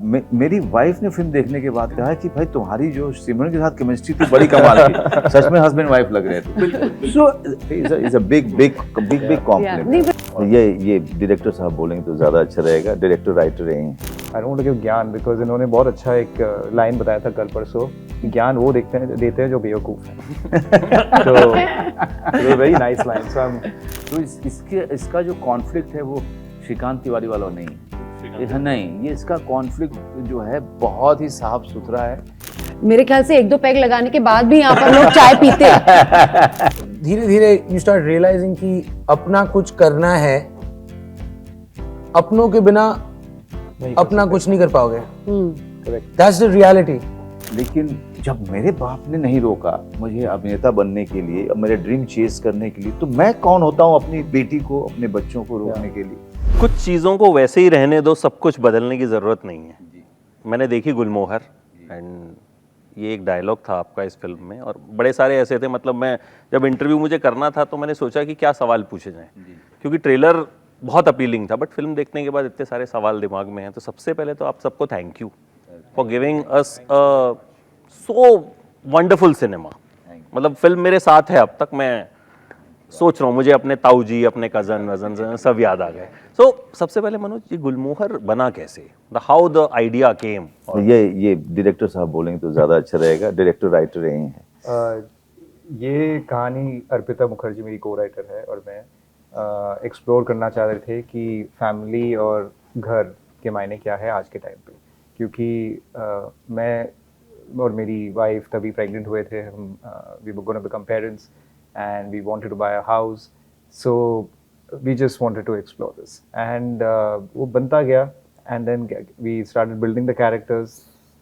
मेरी वाइफ ने फिल्म देखने के बाद कहा कि भाई तुम्हारी जो सिमरन के साथ केमिस्ट्री थी बड़ी कमाल की, सच में हस्बैंड वाइफ लग रहे थे। So is a big complement. ये डायरेक्टर साहब बोलेंगे तो ज्यादा अच्छा रहेगा, डायरेक्टर राइटर रहे हैं। आई डोंट गिव ज्ञान बिकॉज इन्होंने बहुत अच्छा एक लाइन बताया था कल परसों, ज्ञान वो देते हैं जो बेवकूफ है। तो वेरी नाइस लाइन। तो इसका जो कॉन्फ्लिक्ट है वो श्रीकांत तिवारी वाला नहीं है, ये इसका कॉन्फ्लिक्ट जो है बहुत ही साफ सुथरा है। मेरे ख्याल से 1-2 पैग लगाने के बाद भी यहाँ पर लोग चाय पीते हैं। धीरे धीरे यू स्टार्ट रियलाइजिंग कि अपना कुछ करना है, अपनों के बिना अपना कुछ नहीं कर पाओगे। That's the reality. लेकिन जब मेरे बाप ने नहीं रोका मुझे अभिनेता बनने के लिए, अब मेरे ड्रीम चेस करने के लिए, तो मैं कौन होता हूँ अपनी बेटी को, अपने बच्चों को रोकने के लिए। कुछ चीज़ों को वैसे ही रहने दो, सब कुछ बदलने की ज़रूरत नहीं है। मैंने देखी गुलमोहर, एंड ये एक डायलॉग था आपका इस फिल्म में, और बड़े सारे ऐसे थे। मतलब मैं जब इंटरव्यू मुझे करना था तो मैंने सोचा कि क्या सवाल पूछे जाएं, क्योंकि ट्रेलर बहुत अपीलिंग था, बट फिल्म देखने के बाद इतने सारे सवाल दिमाग में हैं। तो सबसे पहले तो आप सबको thank you for giving us a so wonderful cinema. मतलब फिल्म मेरे साथ है अब तक, मैं सोच रहा हूँ, मुझे अपने ताऊ जी, अपने कजन वजन सब याद आ गए। सो सबसे पहले मनोज, ये गुलमोहर बना कैसे, हाउ द आइडिया केम? ये डायरेक्टर साहब बोलेंगे तो ज्यादा अच्छा रहेगा, डायरेक्टर राइटर रहे हैं। ये कहानी अर्पिता मुखर्जी मेरी को राइटर है, और मैं एक्सप्लोर करना चाह रहे थे कि फैमिली और घर के मायने क्या है आज के टाइम पे, क्योंकि मैं और मेरी वाइफ तभी प्रेग्नेंट हुए थे, हम we were gonna become parents and we wanted to buy a house, so we just wanted to explore this, and वो बनता गया, and then we started building the characters,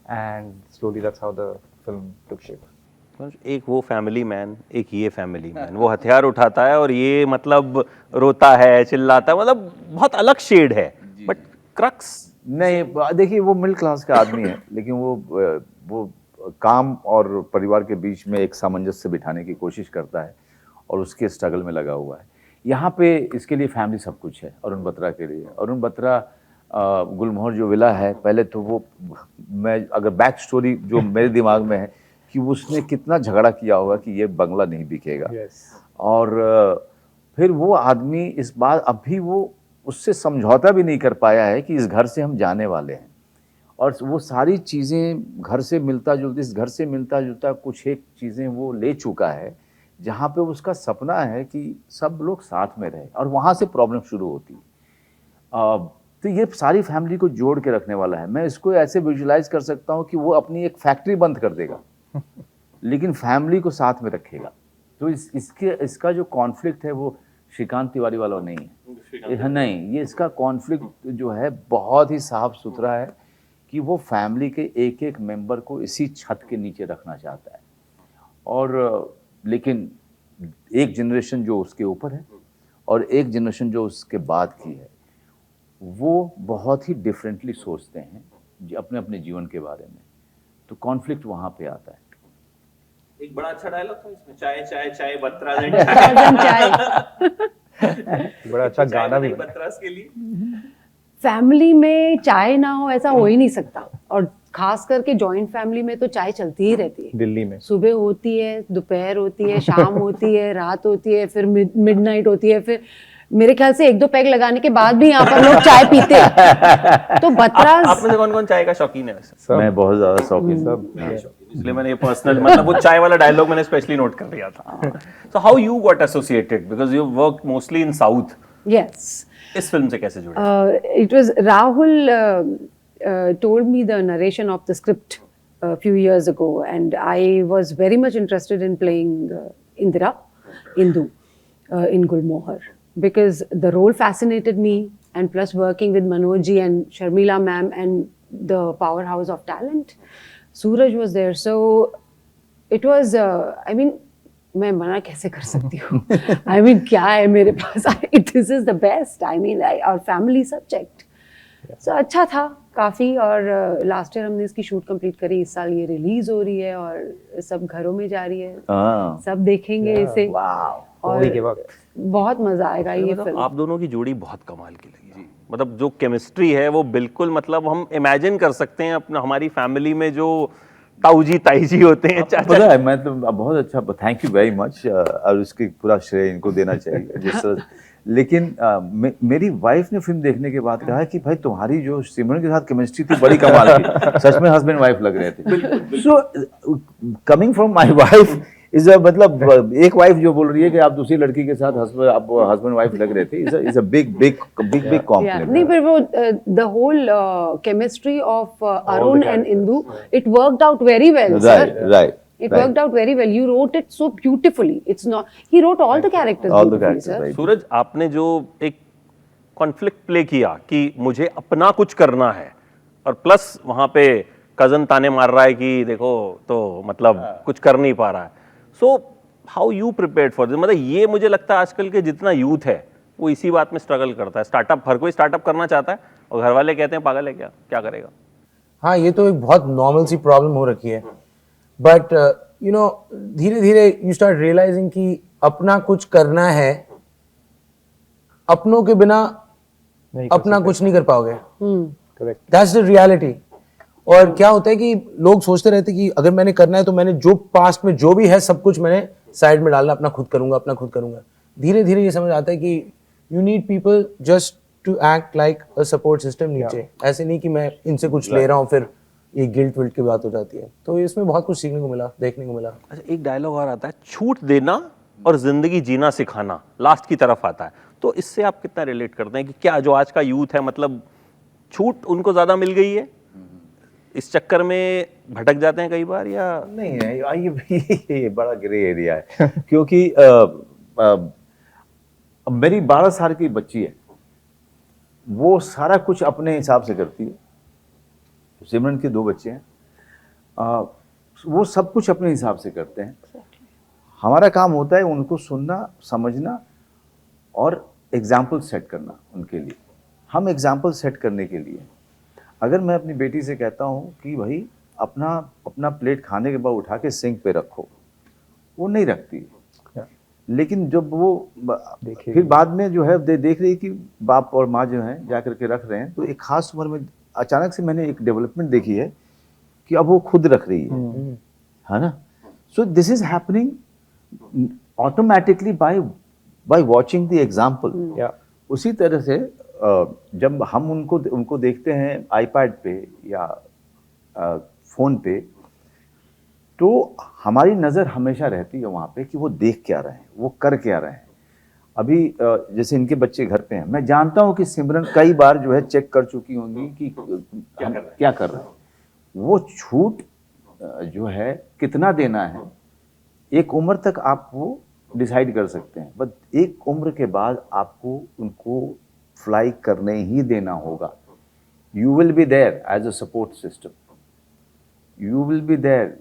and slowly that's how the film took shape. एक वो family man, एक ये family man, वो हथियार उठाता है और ये मतलब रोता है, चिल्लाता है, मतलब बहुत अलग शेड है, बट क्रक्स नहीं। देखिए वो मिडिल क्लास का आदमी है, लेकिन वो काम और परिवार के बीच में एक सामंजस्य बिठाने की कोशिश करता है और उसके स्ट्रगल में लगा हुआ है। यहाँ पे इसके लिए फैमिली सब कुछ है। अरुण बत्रा के लिए, अरुण बत्रा गुलमोहर जो विला है, पहले तो वो, मैं अगर बैक स्टोरी जो मेरे दिमाग में है कि उसने कितना झगड़ा किया होगा कि ये बंगला नहीं बिकेगा। और फिर वो आदमी इस बार अभी वो उससे समझौता भी नहीं कर पाया है कि इस घर से हम जाने वाले हैं, और वो सारी चीज़ें घर से मिलता जुलता, इस घर से मिलता जुलता कुछ एक चीज़ें वो ले चुका है, जहाँ पे उसका सपना है कि सब लोग साथ में रहे, और वहाँ से प्रॉब्लम शुरू होती है। तो ये सारी फैमिली को जोड़ के रखने वाला है। मैं इसको ऐसे विजुलाइज कर सकता हूँ कि वो अपनी एक फैक्ट्री बंद कर देगा लेकिन फैमिली को साथ में रखेगा। तो इसका जो कॉन्फ्लिक्ट है वो श्रीकांत तिवारी वाला नहीं है। नहीं, ये इसका कॉन्फ्लिक्ट जो है बहुत ही साफ सुथरा है कि वो फैमिली के एक एक मेंबर को इसी छत के नीचे रखना चाहता है, और लेकिन एक जनरेशन जो उसके ऊपर है और एक जनरेशन जो उसके बाद की है, वो बहुत ही डिफरेंटली सोचते हैं अपने अपने जीवन के बारे में। तो कॉन्फ्लिक्ट वहाँ पे आता है। एक बड़ा अच्छा डायलॉग था इसमें, चाय चाय चाय बत्रा बड़ा अच्छा गाना भी बत्रास के लिए। फैमिली में चाय ना हो ऐसा हो ही नहीं सकता, और खास करके जॉइंट फैमिली में तो चाय चलती ही रहती है। दिल्ली में सुबह होती है, दोपहर होती है, शाम होती है, रात होती है, फिर मिडनाइट होती है, फिर मेरे ख्याल से 1-2 पैग लगाने के बाद भी यहाँ पर लोग चाय पीते हैं। तो बत्रास आप में से कौन-कौन चाय का शौकीन है वैसे? मैं बहुत ज्यादा शौकीन, सब इसलिए मैंने ये पर्सनल, मतलब वो चाय वाला डायलॉग मैंने स्पेशली नोट कर लिया था। So how you got associated, because you work mostly in south. Yes, इस फिल्म से कैसे जुड़े? It was Rahul told me the narration of the script a few years ago, and I was very much interested in playing Indira, Indu, in Gulmohar, because the role fascinated me, and plus working with Manoj ji and Sharmila ma'am and the powerhouse of talent, Suraj was there. So it was, I mean, मैं मना कैसे कर सकती हूँ? I mean, क्या है मेरे पास? This is the best. I mean, our family subject. So अच्छा था काफ़ी, और लास्ट ईयर हमने इसकी शूट कंप्लीट करी, इस साल ये रिलीज हो रही है और सब घरों में जा रही है, सब देखेंगे इसे। होली के वक्त बहुत मजा आएगा ये फिल्म। आप दोनों की जोड़ी बहुत कमाल की लगी। मतलब जो केमिस्ट्री है वो बिल्कुल, मतलब हम इमेजिन कर सकते हैं अपना, हमारी फैमिली में जो ताऊजी ताईजी होते हैं, चाचा। पता है, मैं तो बहुत अच्छा, थैंक यू वेरी मच, और उसकी पूरा श्रेय इनको देना चाहिए जिस तरह। लेकिन मेरी वाइफ ने फिल्म देखने के बाद कहा कि भाई तुम्हारी जो सिमरन के साथ केमिस्ट्री थी बड़ी कमाल की, सच में हस्बैंड वाइफ लग रहे थे। So coming from my wife is मतलब एक वाइफ जो बोल रही है कि आप दूसरी लड़की के साथ हस्बैंड वाइफ लग रहे थे, is a big Yeah. Compliment. नहीं, but वो the whole chemistry of Arun and Indu, it worked out very well, sir. Right. It worked out very well. You wrote it so beautifully. It's not. He wrote all the characters All the beautifully, characters, sir. right. सूरज, आपने जो एक conflict play किया कि मुझे अपना कुछ करना है, और प्लस वहां पे कजन ताने मार रहा है कि देखो तो मतलब कुछ कर नहीं पा रहा है। So how you prepared for this? मतलब ये मुझे लगता है आजकल के जितना यूथ है वो इसी बात में स्ट्रगल करता है। स्टार्टअप, हर कोई स्टार्टअप करना चाहता है और घर वाले कहते हैं पागल है क्या, क्या करेगा। हाँ, ये तो एक बहुत नॉर्मल सी प्रॉब्लम हो रखी है, बट यू नो धीरे धीरे यू स्टार्ट रियलाइजिंग कि अपना कुछ करना है, अपनों के बिना अपना कुछ नहीं कर पाओगे। करेक्ट। That's the reality. और क्या होता है कि लोग सोचते रहते कि अगर मैंने करना है तो मैंने जो पास्ट में जो भी है सब कुछ मैंने साइड में डालना, अपना खुद करूंगा, अपना खुद करूंगा। धीरे धीरे ये समझ आता है कि you need people just to act like a support system नीचे। ऐसे नहीं कि मैं इनसे कुछ ले रहा हूँ फिर ये गिल्ट विल्ट की बात हो जाती है। तो इसमें बहुत कुछ सीखने को मिला, देखने को मिला। अच्छा, एक डायलॉग और आता है, छूट देना और जिंदगी जीना सिखाना, लास्ट की तरफ आता है। तो इससे आप कितना रिलेट करते हैं कि क्या जो आज का यूथ है, मतलब छूट उनको ज्यादा मिल गई है, इस चक्कर में भटक जाते हैं कई बार, या नहीं है, ये बड़ा ग्रे एरिया है क्योंकि मेरी 12 साल की बच्ची है, वो सारा कुछ अपने हिसाब से करती है। सिमरन के 2 बच्चे हैं, वो सब कुछ अपने हिसाब से करते हैं। हमारा काम होता है उनको सुनना, समझना और एग्जाम्पल सेट करना उनके लिए। हम एग्जाम्पल सेट करने के लिए, अगर मैं अपनी बेटी से कहता हूँ कि भाई अपना प्लेट खाने के बाद उठा के सिंक पे रखो, वो नहीं रखती। लेकिन जब वो फिर बाद में जो है देख रही कि बाप और माँ जो हैं जा करके रख रहे हैं, तो एक खास उम्र में अचानक से मैंने एक डेवलपमेंट देखी है कि अब वो खुद रख रही है ना। So this is happening automatically by watching the example. उसी तरह से जब हम उनको देखते हैं आईपैड पे या फोन पे, तो हमारी नज़र हमेशा रहती है वहाँ पे कि वो देख क्या रहे हैं, वो कर क्या रहे हैं। अभी जैसे इनके बच्चे घर पे हैं, मैं जानता हूँ कि सिमरन कई बार जो है चेक कर चुकी होंगी कि क्या कर रहे हैं। वो छूट जो है कितना देना है, एक उम्र तक आप वो डिसाइड कर सकते हैं, बट एक उम्र के बाद आपको उनको फ्लाई करने ही देना होगा। You will be there as a support system, you will be there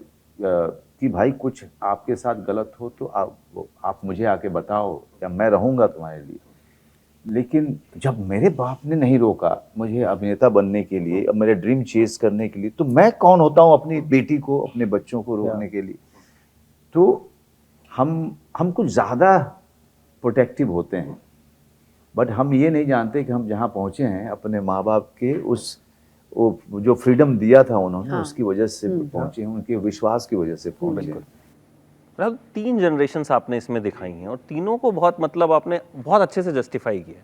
कि भाई कुछ आपके साथ गलत हो तो आप मुझे आके बताओ, या मैं रहूँगा तुम्हारे लिए। लेकिन जब मेरे बाप ने नहीं रोका मुझे अभिनेता बनने के लिए, अब मेरे ड्रीम चेस करने के लिए, तो मैं कौन होता हूँ अपनी बेटी को, अपने बच्चों को रोकने के लिए। तो हम कुछ ज़्यादा प्रोटेक्टिव होते हैं, बट हम ये नहीं जानते कि हम जहाँ पहुँचे हैं अपने माँ बाप के वो जो फ्रीडम दिया था उन्होंने, उसकी वजह से पहुँचे हैं, उनके विश्वास की वजह से पहुँचे हैं। मतलब 3 जनरेशंस आपने इसमें दिखाई हैं और तीनों को बहुत, मतलब आपने बहुत अच्छे से जस्टिफाई किया।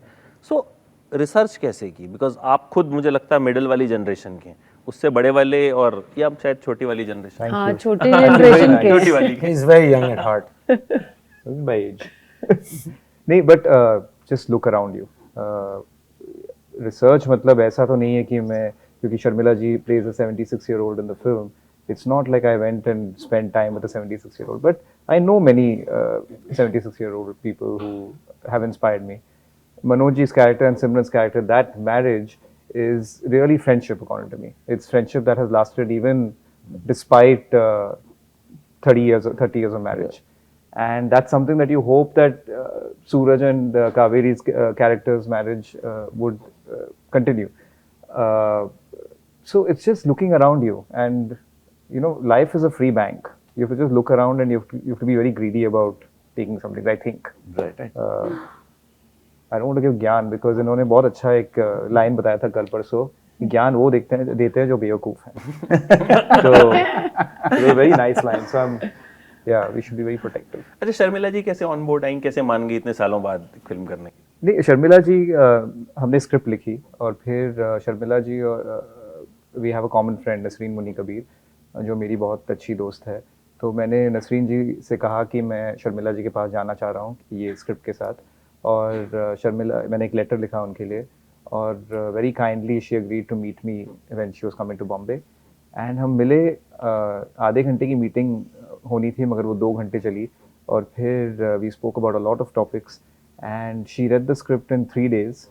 सो रिसर्च कैसे की? बिकॉज आप खुद मुझे लगता है मिडिल वाली जनरेशन के, उससे बड़े वाले और या शायद छोटी वाली जनरेशन। हाँ, छोटी जनरेशन के। छोटी वाली He is very young at heart. by age. नहीं, but just look around you. Research मतलब ऐसा तो नहीं है कि मैं, क्योंकि शर्मिला जी plays a 76-year-old in the film. It's not like I went and spent time with a 76-year-old, but I know many 76-year-old people who have inspired me. Manoj ji's character and Simran's character, that marriage is really friendship according to me. It's friendship that has lasted even despite 30 years of marriage. And that's something that you hope that Suraj and Kaveri's character's marriage would continue. So it's just looking around you, and you know, life is a free bank. You have to just look around, and you have to be very greedy about taking something, I think. Right. I don't give ज्ञान, because इन्होंने बहुत अच्छा एक line बताया था कल परसों, ज्ञान वो देते हैं जो बेवकूफ हैं। तो very nice line, so I am या we should be very protective. अच्छा, शर्मिला जी कैसे ऑन बोर्ड आई, कैसे मान गई इतने सालों बाद फिल्म करने की? नहीं, शर्मिला जी हमने स्क्रिप्ट लिखी और फिर शर्मिला जी और we have a common friend Nasreen Munni Kabir, जो मेरी बहुत अच्छी दोस्त है। तो मैंने नसरीन जी से कहा कि मैं शर्मिला जी के पास जाना चाह रहा हूँ ये स्क्रिप्ट के साथ, और शर्मिला, मैंने एक लेटर लिखा उनके लिए, और very kindly she agreed to meet me when she was coming to Bombay. And हम मिले, आधे घंटे की मीटिंग होनी थी मगर वो 2 घंटे चली, और फिर we spoke about a lot of topics, and she read the script in 3 days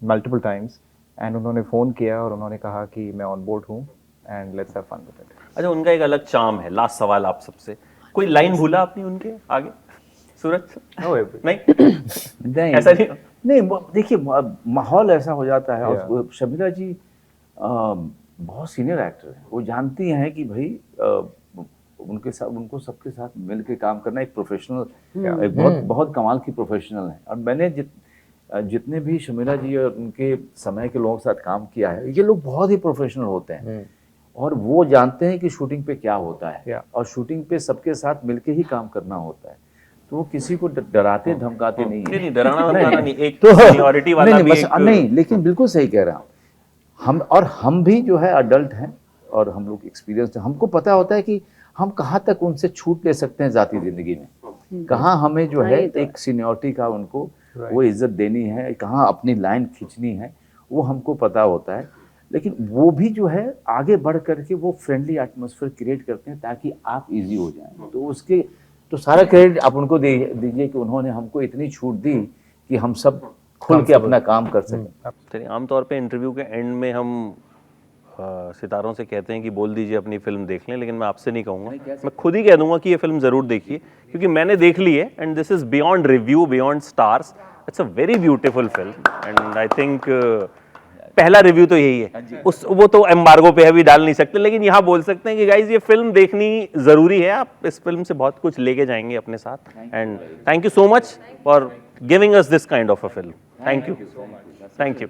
multiple times, and उन्होंने फ़ोन किया और उन्होंने कहा कि मैं ऑन बोर्ड हूँ and let's have fun with it. अच्छा, उनका एक अलग चार्म है। लास्ट सवाल आप सबसे, कोई लाइन भूला आपने उनके आगे सूरज? नहीं नहीं ऐसा नहीं? नहीं, देखिए माहौल ऐसा हो जाता है। और शर्मिला जी बहुत सीनियर एक्टर हैं, वो जानती हैं कि भाई उनके साथ, उनको सबके साथ मिल के काम करना एक प्रोफेशनल, एक बहुत बहुत कमाल की प्रोफेशनल है। और मैंने जितने भी शर्मिला जी और उनके समय के लोगों के साथ काम किया है, ये लोग बहुत ही प्रोफेशनल होते हैं और वो जानते हैं कि शूटिंग पे क्या होता है और शूटिंग पे सबके साथ मिलके ही काम करना होता है। तो वो किसी को डराते धमकाते नहीं है। नहीं, डराना नहीं, एक तो सीनियरिटी वाला भी एक नहीं, लेकिन बिल्कुल सही कह रहा हूँ। हम भी जो है अडल्ट हैं और हम लोग एक्सपीरियंस, हमको पता होता है कि हम कहाँ तक उनसे छूट ले सकते हैं ज़ाती ज़िंदगी में, कहाँ हमें जो है एक सीनियरिटी का उनको वो इज्जत देनी है, कहाँ अपनी लाइन खींचनी है, वो हमको पता होता है। लेकिन वो भी जो है आगे बढ़ करके वो फ्रेंडली एटमॉस्फेयर क्रिएट करते हैं ताकि आप इजी हो जाएं। तो उसके तो सारा क्रेडिट आप उनको दीजिए कि उन्होंने हमको इतनी छूट दी कि हम सब खुल के अपना काम कर सकें। चलिए, आमतौर पे इंटरव्यू के एंड में हम सितारों से कहते हैं कि बोल दीजिए अपनी फिल्म देख लें, लेकिन मैं आपसे नहीं कहूँगा, मैं खुद ही कह दूंगा कि ये फिल्म ज़रूर देखिए, क्योंकि मैंने देख ली है and this is beyond review, beyond stars. It's a very beautiful film and I think पहला रिव्यू तो यही है। वो तो एम्बार्गो पे अभी डाल नहीं सकते, लेकिन यहाँ बोल सकते हैं कि गाइज ये फिल्म देखनी ज़रूरी है। आप इस फिल्म से बहुत कुछ लेके जाएंगे अपने साथ। And thank you so much for giving us this kind of a film. Thank you, thank you.